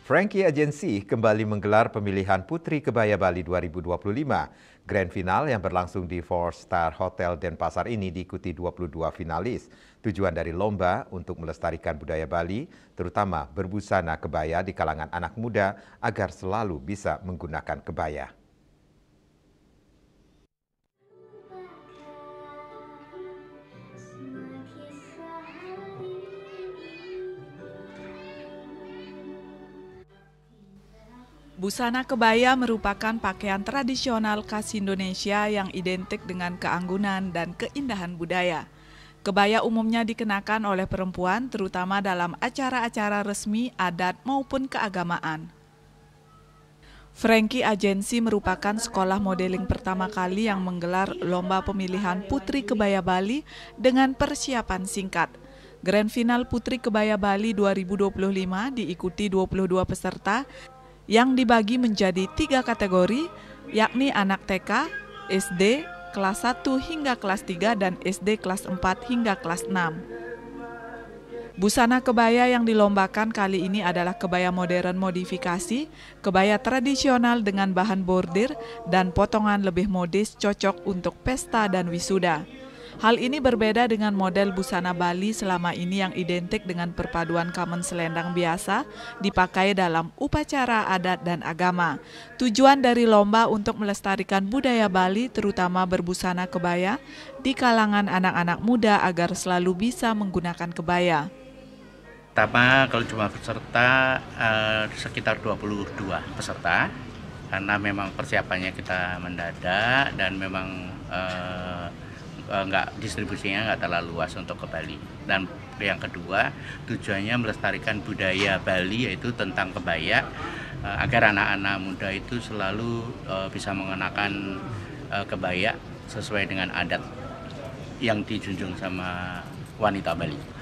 Frankie Agency kembali menggelar pemilihan Putri Kebaya Bali 2025. Grand Final yang berlangsung di 4-Star Hotel Denpasar ini diikuti 22 finalis. Tujuan dari lomba untuk melestarikan budaya Bali, terutama berbusana kebaya di kalangan anak muda agar selalu bisa menggunakan kebaya. Busana kebaya merupakan pakaian tradisional khas Indonesia yang identik dengan keanggunan dan keindahan budaya. Kebaya umumnya dikenakan oleh perempuan terutama dalam acara-acara resmi, adat maupun keagamaan. Frankie Agency merupakan sekolah modeling pertama kali yang menggelar lomba pemilihan Putri Kebaya Bali dengan persiapan singkat. Grand Final Putri Kebaya Bali 2025 diikuti 22 peserta yang dibagi menjadi 3 kategori, yakni anak TK, SD, kelas 1 hingga kelas 3, dan SD kelas 4 hingga kelas 6. Busana kebaya yang dilombakan kali ini adalah kebaya modern modifikasi, kebaya tradisional dengan bahan bordir, dan potongan lebih modis cocok untuk pesta dan wisuda. Hal ini berbeda dengan model busana Bali selama ini yang identik dengan perpaduan kamen selendang biasa dipakai dalam upacara adat dan agama. Tujuan dari lomba untuk melestarikan budaya Bali terutama berbusana kebaya di kalangan anak-anak muda agar selalu bisa menggunakan kebaya. Pertama, kalau jumlah peserta sekitar 22 peserta karena memang persiapannya kita mendadak dan memang distribusinya nggak terlalu luas untuk ke Bali. Dan yang kedua, tujuannya melestarikan budaya Bali yaitu tentang kebaya agar anak-anak muda itu selalu bisa mengenakan kebaya sesuai dengan adat yang dijunjung sama wanita Bali.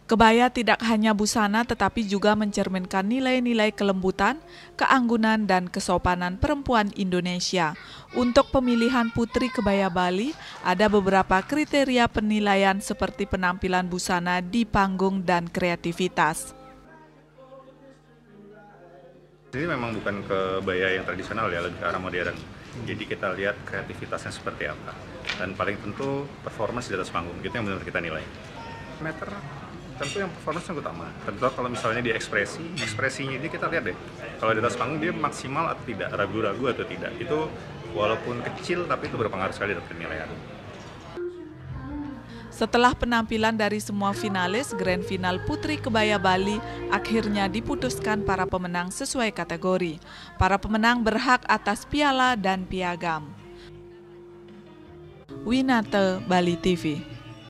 Kebaya tidak hanya busana tetapi juga mencerminkan nilai-nilai kelembutan, keanggunan, dan kesopanan perempuan Indonesia. Untuk pemilihan Putri Kebaya Bali, ada beberapa kriteria penilaian seperti penampilan busana di panggung dan kreativitas. Ini memang bukan kebaya yang tradisional ya, lebih ke arah modern. Jadi kita lihat kreativitasnya seperti apa. Dan paling tentu performance di atas panggung, itu yang benar kita nilai. Meter tentu yang performance yang utama. Tentu kalau misalnya di ekspresinya ini kita lihat deh. Kalau di atas panggung dia maksimal atau tidak, ragu-ragu atau tidak. Itu walaupun kecil tapi itu berpengaruh sekali dalam penilaian. Setelah penampilan dari semua finalis, Grand Final Putri Kebaya Bali akhirnya diputuskan para pemenang sesuai kategori. Para pemenang berhak atas piala dan piagam. Winata, Bali TV.